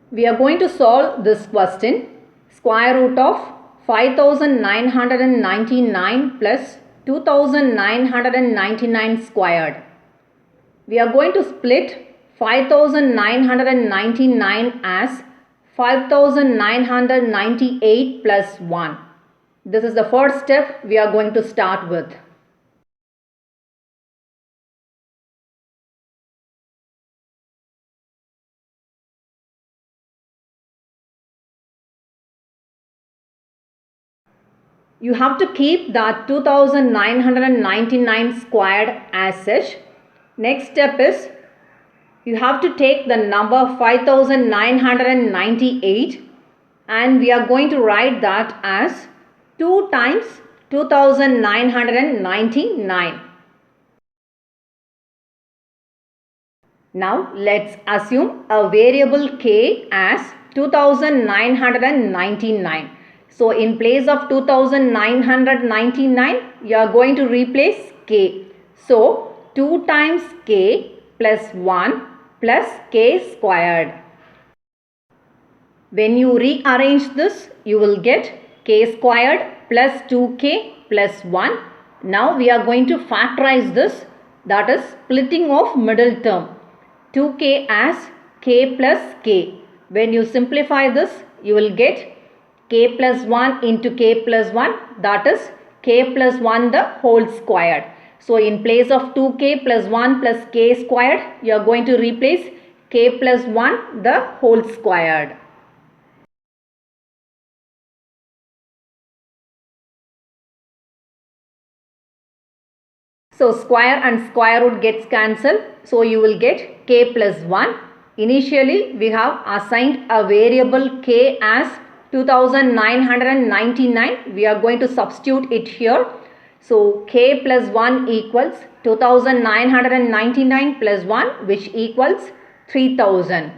We are going to solve this question. Square root of 5999 plus 2999 squared. We are going to split 5999 as 5998 plus 1. This is the first step we are going to start with. You have to keep that 2999 squared as such. Next step is you have to take the number 5998 and we are going to write that as 2 times 2999. Now let's assume a variable k as 2999. So in place of 2999, you are going to replace k. So 2 times k plus 1 plus k squared. When you rearrange this, you will get k squared plus 2k plus 1. Now we are going to factorize this, that is splitting of middle term. 2k as k plus k. When you simplify this, you will get k plus 1 into k plus 1, that is k plus 1 the whole squared. So in place of 2k plus 1 plus k squared, you are going to replace k plus 1 the whole squared. So square and square root gets cancelled. So you will get k plus 1. Initially we have assigned a variable k as 2999. We are going to substitute it here. So k plus 1 equals 2999 plus 1, which equals 3000.